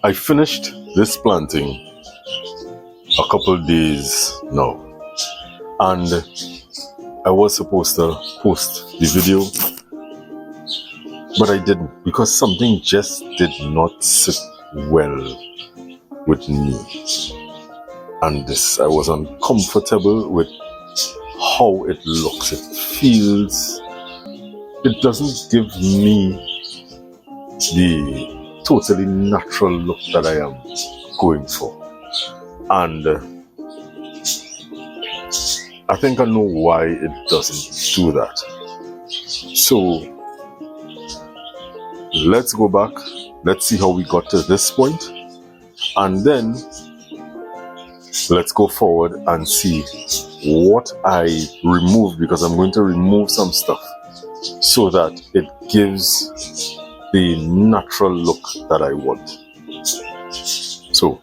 I finished this planting a couple days now, and I was supposed to post the video, but I didn't because something just did not sit well with me, and I was uncomfortable with how it looks. It feels, it doesn't give me the totally natural look that I am going for. And I think I know why it doesn't do that. So let's go back. Let's see how we got to this point, and then let's go forward and see what I removed, because I'm going to remove some stuff so that it gives the natural look that I want. So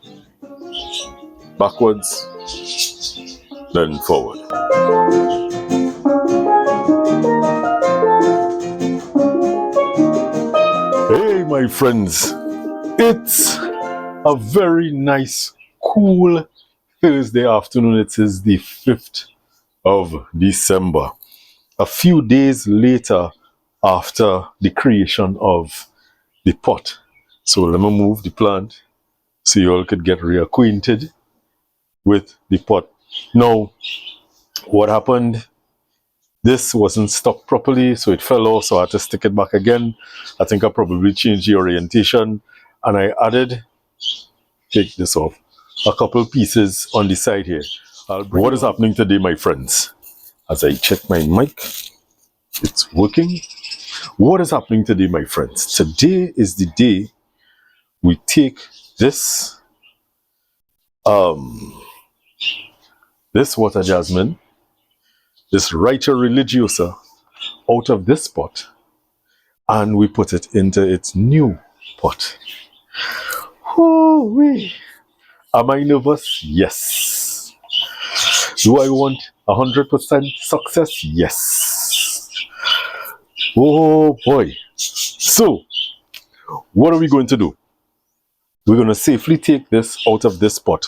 backwards, then forward. Hey my friends, it's a very nice cool Thursday afternoon. It is the 5th of December, a few days later after the creation of the pot. So let me move the plant so you all could get reacquainted with the pot. Now, what happened, this wasn't stuck properly, so it fell off, so I had to stick it back again. I think I probably changed the orientation, and I added, take this off, a couple pieces on the side here. What is happening today, my friends? As I check my mic, it's working. What is happening today, my friends? Today is the day we take this this water jasmine, this Writer religiosa, out of this pot, and we put it into its new pot. Whoo-wee. Am I nervous? Yes. Do I want 100% success? Yes. Oh boy. So, what are we going to do? We're going to safely take this out of this pot.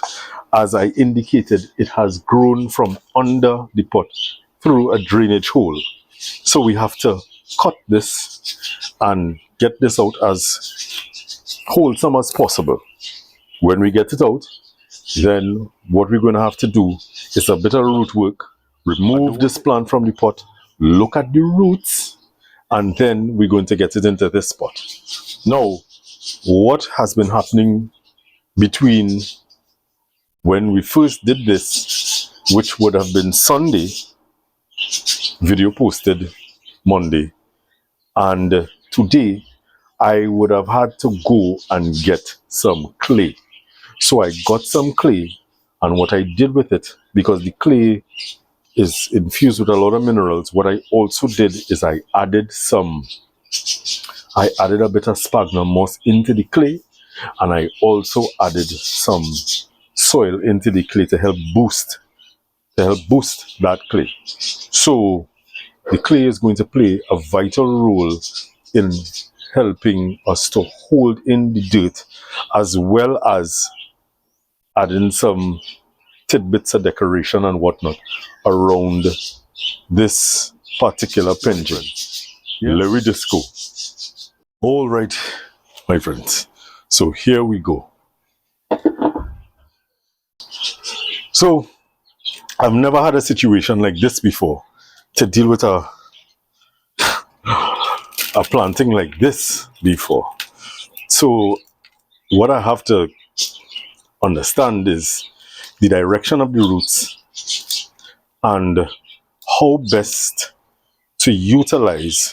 As I indicated, it has grown from under the pot through a drainage hole. So we have to cut this and get this out as wholesome as possible. When we get it out, then what we're going to have to do is a bit of root work. Remove this plant from the pot, look at the roots, and then we're going to get it into this pot. Now, what has been happening between when we first did this, which would have been Sunday, video posted Monday, and today, I would have had to go and get some clay. So I got some clay, and what I did with it, because the clay is infused with a lot of minerals, what I also did is I added a bit of sphagnum moss into the clay, and I also added some soil into the clay to help boost that clay. So the clay is going to play a vital role in helping us to hold in the dirt, as well as adding some tidbits of decoration and whatnot around this particular penguin. Larry Disco. All right, my friends. So here we go. So I've never had a situation like this before to deal with a planting like this before. So what I have to understand is the direction of the roots and how best to utilize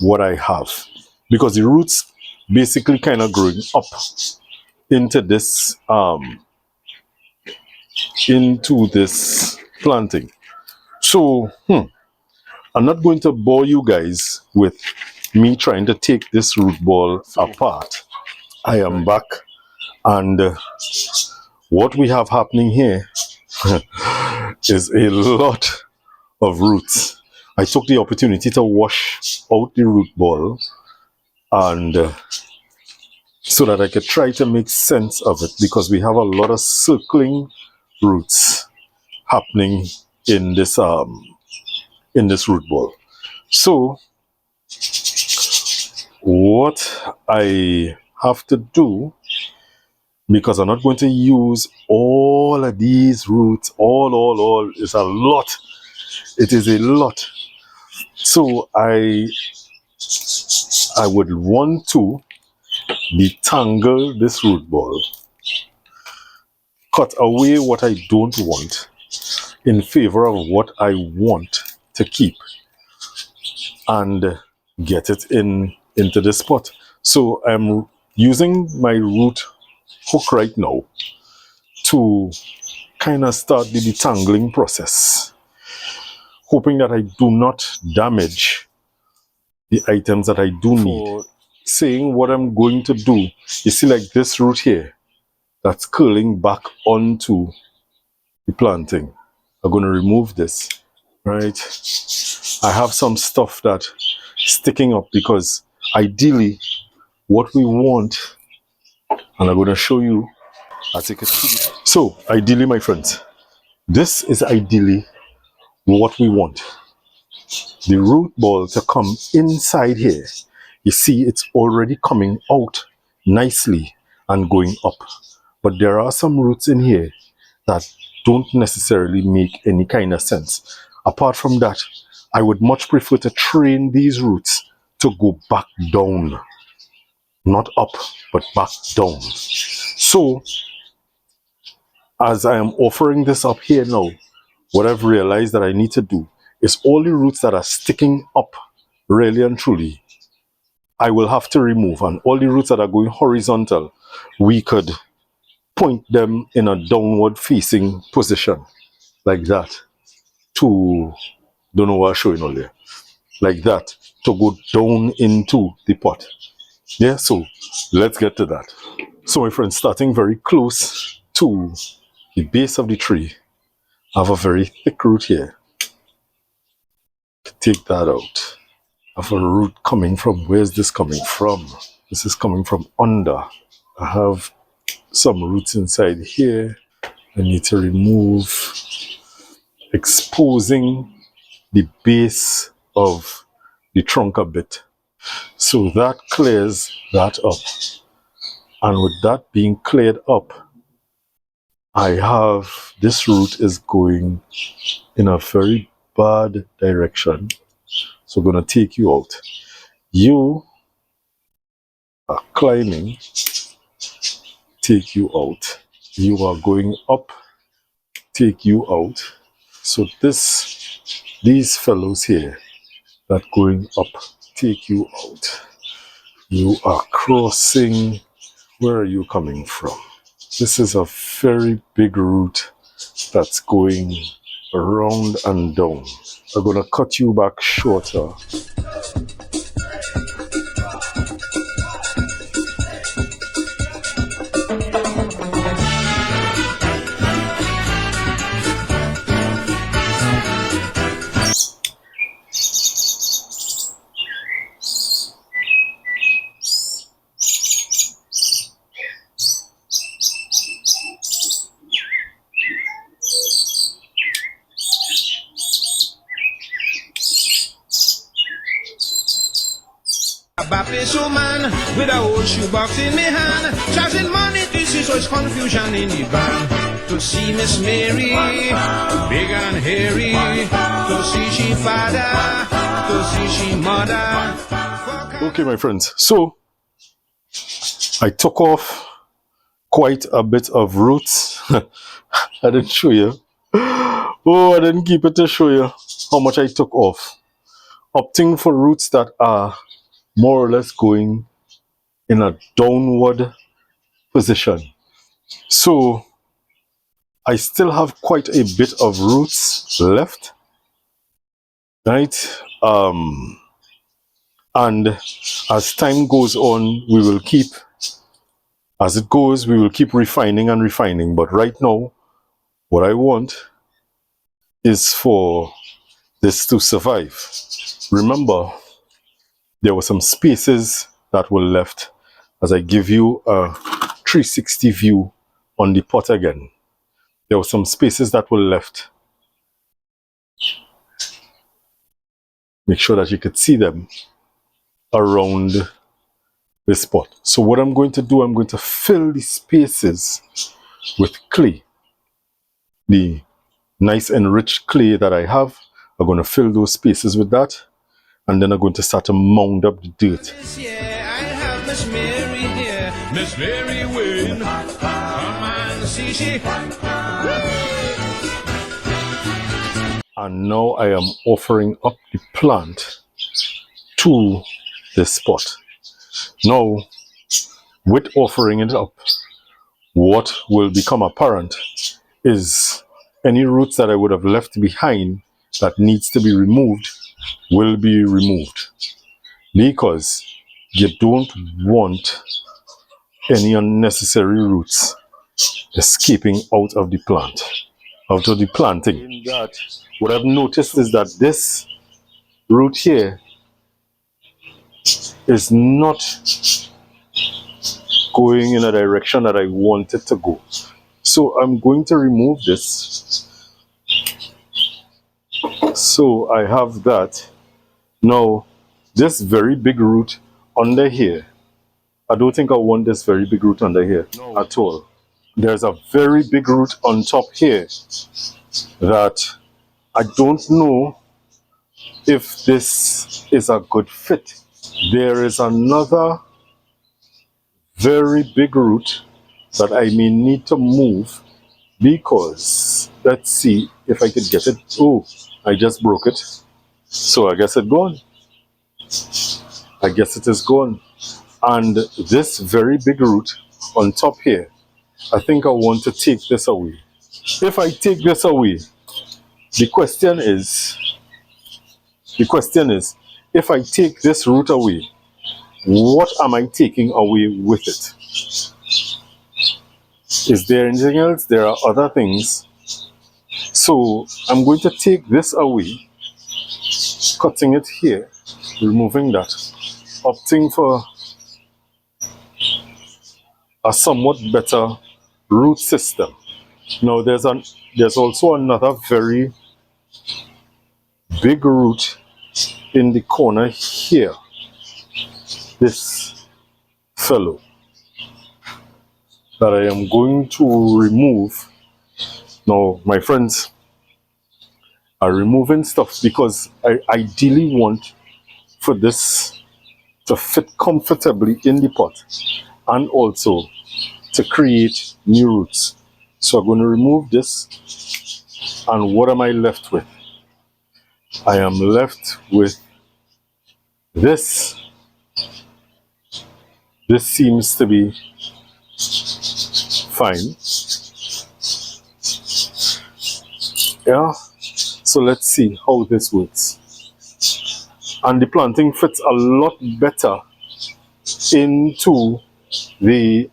what I have, because the roots basically kind of growing up into this planting. So I'm not going to bore you guys with me trying to take this root ball apart. I am back, and what we have happening here is a lot of roots. I took the opportunity to wash out the root ball, and so that I could try to make sense of it, because we have a lot of circling roots happening in this root ball. So what I have to do, because I'm not going to use all of these roots, all is a lot. It is a lot. So I would want to detangle this root ball, cut away what I don't want in favor of what I want to keep, and get it into this pot. So I'm using my root hook right now to kind of start the detangling process, hoping that I do not damage the items that I do need. For saying what I'm going to do, you see, like this root here that's curling back onto the planting, I'm going to remove this, right? I have some stuff that sticking up, because ideally what we want, and I'm going to show you as you can see. So ideally, my friends, this is ideally what we want. The root ball to come inside here. You see, it's already coming out nicely and going up. But there are some roots in here that don't necessarily make any kind of sense. Apart from that, I would much prefer to train these roots to go back down. Not up, but back down. So, as I am offering this up here now, what I've realized that I need to do is all the roots that are sticking up, really and truly, I will have to remove. And all the roots that are going horizontal, we could point them in a downward facing position, like that, to, don't know what I'm showing all there, like that, to go down into the pot. Yeah, so let's get to that. So my friends, starting very close to the base of the tree, I have a very thick root here. Take that out. I have a root coming from, where's this coming from? This is coming from under. I have some roots inside here. I need to remove, exposing the base of the trunk a bit. So that clears that up. And with that being cleared up, I have, this root is going in a very bad direction. So I'm going to take you out. You are climbing, take you out. You are going up, take you out. So these fellows here that going up, take you out. You are crossing, where are you coming from? This is a very big root that's going around and down. I'm gonna cut you back shorter. Baptist woman with a old shoebox in me hand, charging money to see such confusion in the band. To see Miss Mary, big and hairy, to see she father, to see she mother. Okay, my friends, so I took off quite a bit of roots. I didn't show you. Oh, I didn't keep it to show you how much I took off. Opting for roots that are more or less going in a downward position. So I still have quite a bit of roots left, right? And as time goes on, we will keep, as it goes, we will keep refining and refining. But right now, what I want is for this to survive. Remember, there were some spaces that were left as I give you a 360 view on the pot again. There were some spaces that were left. Make sure that you could see them around this pot. So what I'm going to do, I'm going to fill the spaces with clay. The nice enriched clay that I have, I'm going to fill those spaces with that, and then I'm going to start to mound up the dirt. Yeah, I have Miss Mary here, Miss Mary Wayne. Come and see she. And now I am offering up the plant to this spot. Now, with offering it up, what will become apparent is any roots that I would have left behind that needs to be removed will be removed, because you don't want any unnecessary roots escaping out of the plant, out of the planting. In that, what I've noticed is that this root here is not going in a direction that I want it to go. So I'm going to remove this. So I have that. Now, this very big root under here, I don't think I want this very big root under here at all. There's a very big root on top here that I don't know if this is a good fit. There is another very big root that I may need to move, because let's see if I could get it. Oh, I just broke it. So I guess it's gone. I guess it is gone. And this very big root on top here, I think I want to take this away. If I take this away, the question is, if I take this root away, what am I taking away with it? Is there anything else? There are other things. So I'm going to take this away, cutting it here, removing that, opting for a somewhat better root system. Now there's also another very big root in the corner here. This fellow that I am going to remove. Now, my friends, are removing stuff because I ideally want for this to fit comfortably in the pot and also to create new roots. So I'm going to remove this, and what am I left with? I am left with this. This seems to be fine. Yeah, so let's see how this works. And the planting fits a lot better into the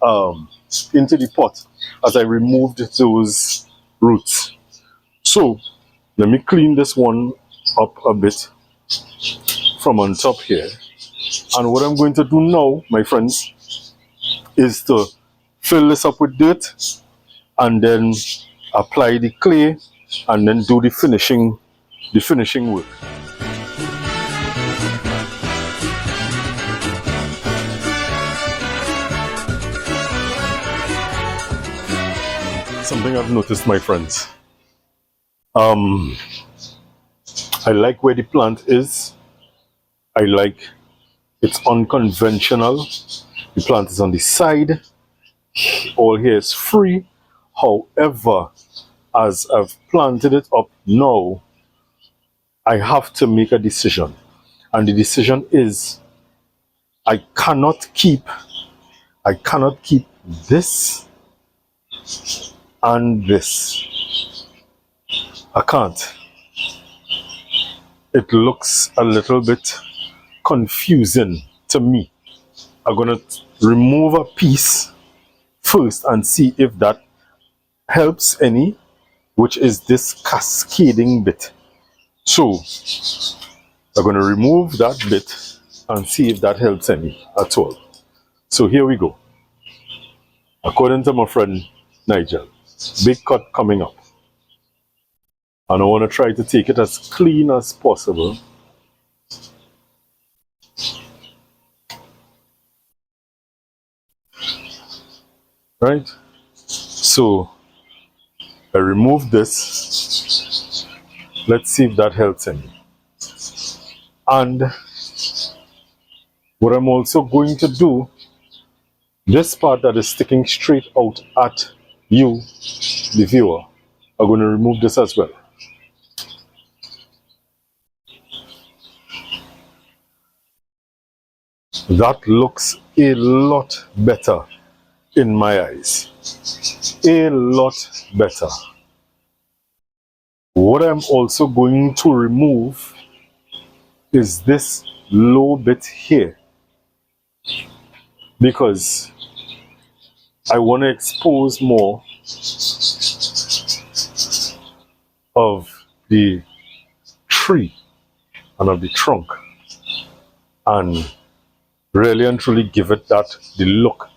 pot as I removed those roots. So let me clean this one up a bit from on top here. And what I'm going to do now, my friends, is to fill this up with dirt and then apply the clay and then do the finishing work. Something I've noticed, my friends. I like where the plant is. I like it's unconventional. The plant is on the side. All here is free. However, as I've planted it up now, I have to make a decision. And the decision is I cannot keep this and this. I can't. It looks a little bit confusing to me. I'm going to remove a piece first and see if that helps any, which is this cascading bit. So I'm going to remove that bit and see if that helps any at all. So here we go. According to my friend Nigel, big cut coming up. And I want to try to take it as clean as possible. Right? So I remove this. Let's see if that helps any. And what I'm also going to do, this part that is sticking straight out at you, the viewer, I'm going to remove this as well. That looks a lot better in my eyes. A lot better. What I'm also going to remove is this low bit here, because I want to expose more of the tree and of the trunk and really and truly give it the look,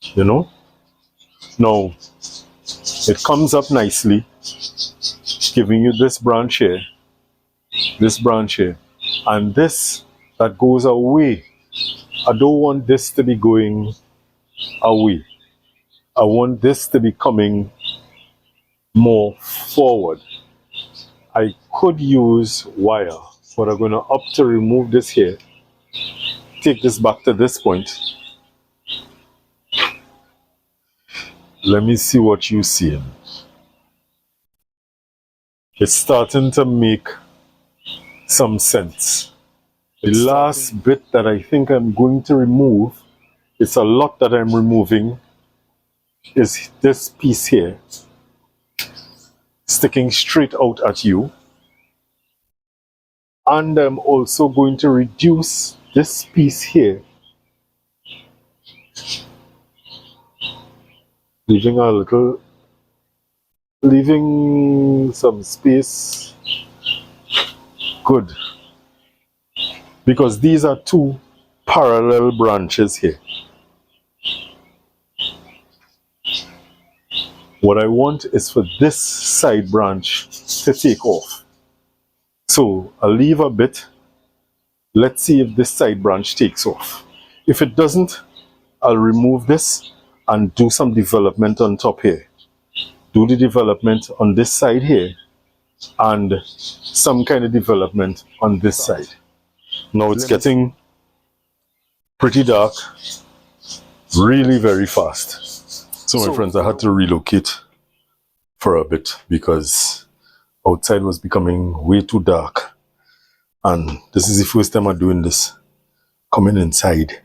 you know. Now it comes up nicely, giving you this branch here, and this that goes away. I don't want this to be going away. I want this to be coming more forward. I could use wire, but I'm going to opt to remove this here, take this back to this point. Let me see what you see. It's starting to make some sense. The last bit that I think I'm going to remove, it's a lot that I'm removing, is this piece here, sticking straight out at you. And I'm also going to reduce this piece here, leaving some space. Good. Because these are two parallel branches here. What I want is for this side branch to take off. So I'll leave a bit. Let's see if this side branch takes off. If it doesn't, I'll remove this and do some development on top here. Do the development on this side here and some kind of development on this side. Now it's getting pretty dark, really very fast. So my friends, I had to relocate for a bit because outside was becoming way too dark. And this is the first time I'm doing this, coming inside,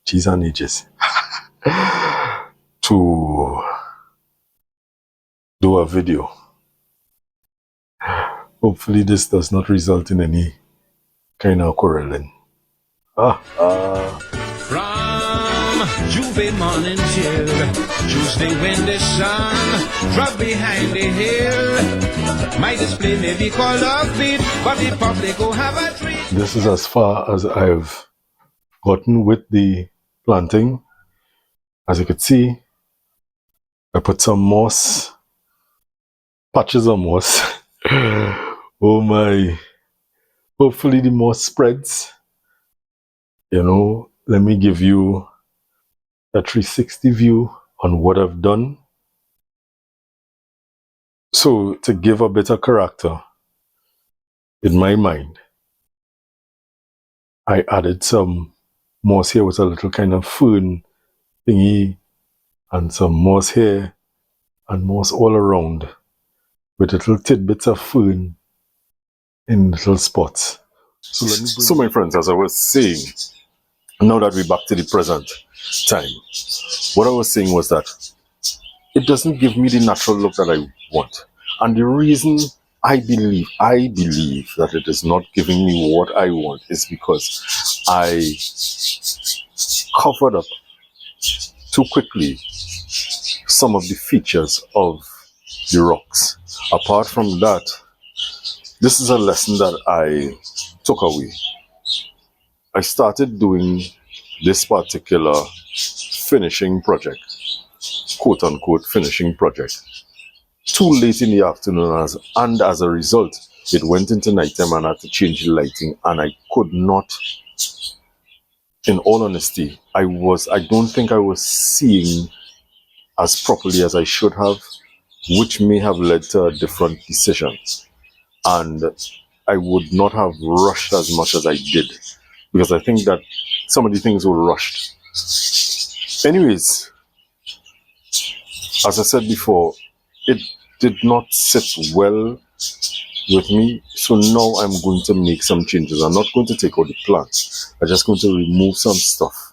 cheese and ages, to do a video. Hopefully this does not result in any kind of quarreling. From Juve morning till Tuesday when the sun drop behind the hill. My display may be called offbeat, but the public will have a treat. This is as far as I've gotten with the planting. As you could see, I put some moss, patches of moss. Oh my. Hopefully the moss spreads. You know, let me give you a 360 view on what I've done. So to give a better character, in my mind, I added some moss here with a little kind of fern thingy, and some moss here and moss all around with little tidbits of fern in little spots. So my friends, as I was saying, now that we're back to the present time, what I was saying was that it doesn't give me the natural look that I want. And the reason I believe that it is not giving me what I want is because I covered up too quickly some of the features of the rocks. Apart from that, this is a lesson that I took away. I started doing this particular finishing project, quote unquote finishing project, too late in the afternoon, and as a result, it went into nighttime and I had to change the lighting, and I could not, in all honesty, I don't think I was seeing as properly as I should have, which may have led to a different decision. And I would not have rushed as much as I did, because I think that some of the things were rushed. Anyways, as I said before, it did not sit well with me, so now I'm going to make some changes. I'm not going to take out the plant. I'm just going to remove some stuff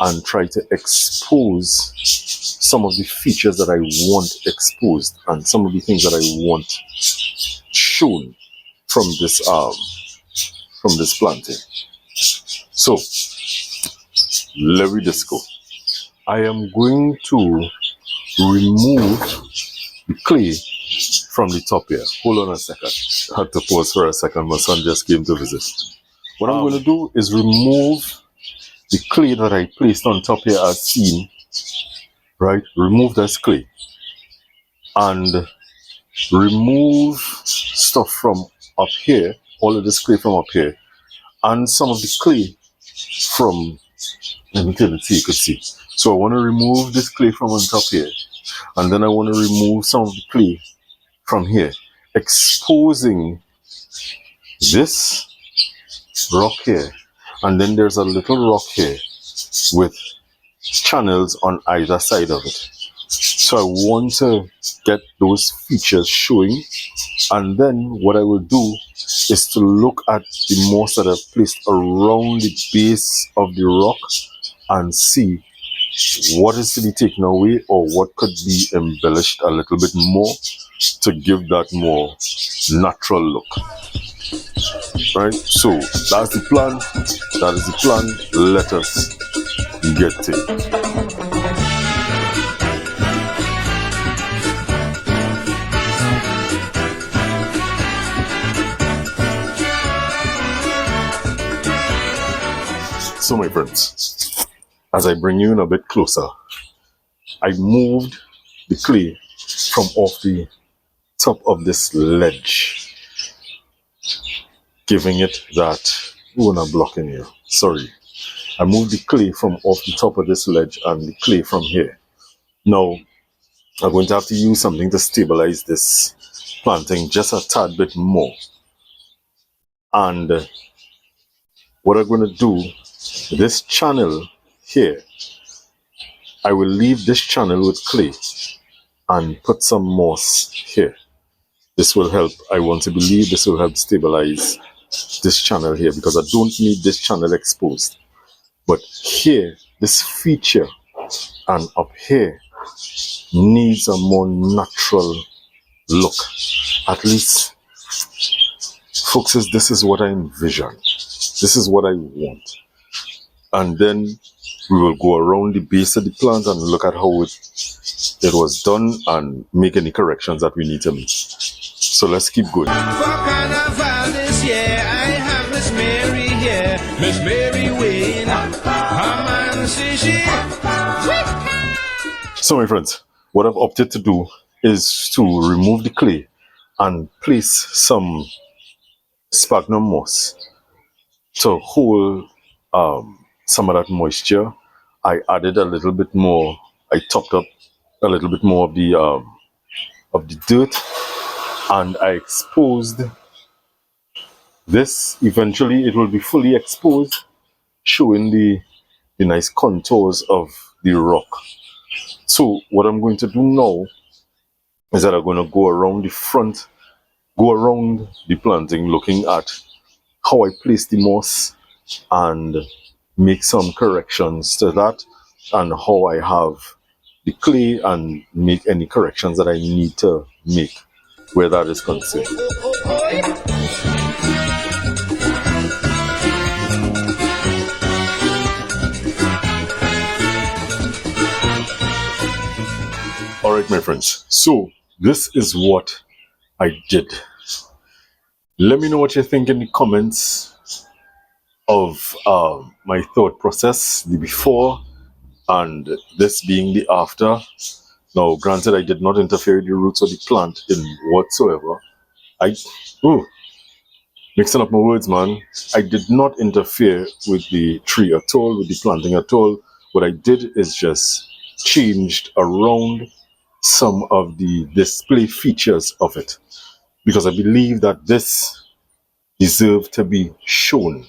and try to expose some of the features that I want exposed and some of the things that I want shown from this planting. So let me just go. I am going to remove the clay from the top here. Hold on a second. I had to pause for a second. My son just came to visit. What I'm going to do is remove the clay that I placed on top here as seen. Right? Remove this clay. And remove stuff from up here. All of this clay from up here. And some of the clay from, let me tell you so you could see. So I want to remove this clay from on top here. And then I want to remove some of the clay from here, exposing this rock here, and then there's a little rock here with channels on either side of it. So I want to get those features showing, and then what I will do is to look at the moss that I've placed around the base of the rock and see what is to be taken away or what could be embellished a little bit more to give that more natural look. Right? So that's the plan. That is the plan. Let us get to it. So my friends, as I bring you in a bit closer, I moved the clay from off the top of this ledge, giving it that, I'm blocking here, sorry. I moved the clay from off the top of this ledge and the clay from here. Now, I'm going to have to use something to stabilize this planting just a tad bit more. And what I'm going to do, this channel here, I will leave this channel with clay and put some moss here. This will help, I want to believe this will help stabilize this channel here, because I don't need this channel exposed. But here, this feature and up here needs a more natural look. At least, folks, this is what I envision. This is what I want. And then we will go around the base of the plant and look at how it was done and make any corrections that we need to make. So let's keep going. For Carnival this year, I have Miss Mary here. Miss Mary Wayne, come and see she. So my friends, what I've opted to do is to remove the clay and place some sphagnum moss to hold some of that moisture. I added a little bit more, I topped up a little bit more of the dirt, and I exposed this. Eventually it will be fully exposed, showing the nice contours of the rock. So what I'm going to do now is that I'm going to go around the front, go around the planting, looking at how I place the moss and make some corrections to that, and how I have the clay, and make any corrections that I need to make where that is concerned. Alright my friends, so this is what I did. Let me know what you think in the comments. of my thought process, the before and this being the after. Now, granted, I did not interfere with the roots of the plant in whatsoever. Mixing up my words, man. I did not interfere with the tree at all, with the planting at all. What I did is just changed around some of the display features of it, because I believe that this deserved to be shown,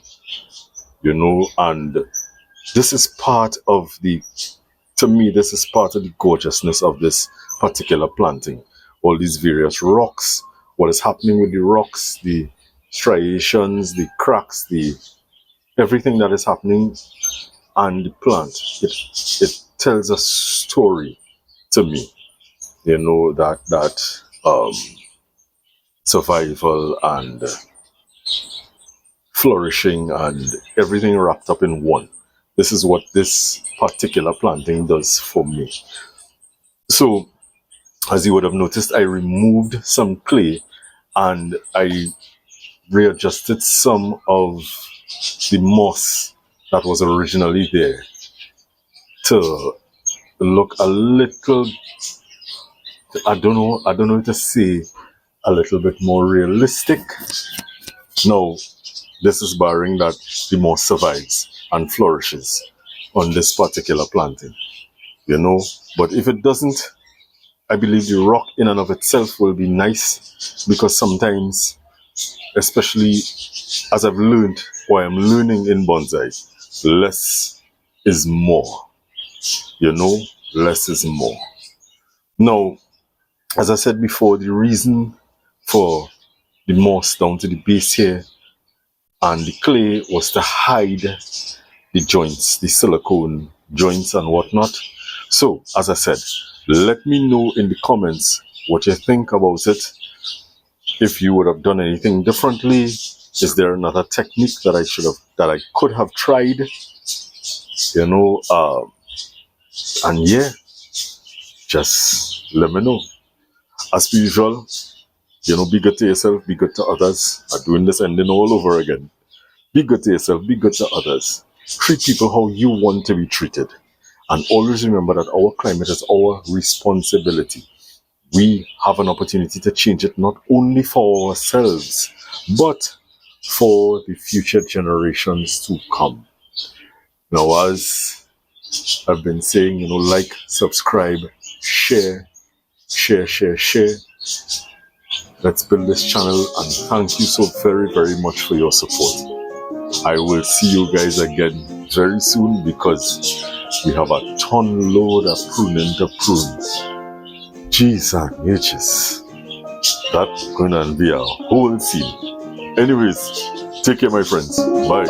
and this is part of to me, this is part of the gorgeousness of this particular planting. All these various rocks, what is happening with the rocks, the striations, the cracks, everything that is happening, and the plant, it tells a story to me, that survival and flourishing and everything wrapped up in one. This is what this particular planting does for me. So, as you would have noticed, I removed some clay and I readjusted some of the moss that was originally there to look a little, I don't know how to say, a little bit more realistic. Now, this is barring that the moss survives and flourishes on this particular planting, But if it doesn't, I believe the rock in and of itself will be nice, because sometimes, especially as I've learned, or I'm learning in bonsai, less is more. Less is more. Now, as I said before, the reason for the moss down to the base here and the clay was to hide the joints, the silicone joints and whatnot. So, as I said, let me know in the comments what you think about it. If you would have done anything differently, is there another technique that I could have tried? And yeah, just let me know. As per usual, be good to yourself, be good to others. I'm doing this ending all over again. Be good to yourself, be good to others. Treat people how you want to be treated. And always remember that our climate is our responsibility. We have an opportunity to change it, not only for ourselves, but for the future generations to come. Now, as I've been saying, like, subscribe, share. Let's build this channel, and thank you so very, very much for your support. I will see you guys again very soon, because we have a ton load of pruning to prune. Jeez and H's. That's gonna be a whole scene. Anyways, take care, my friends. Bye.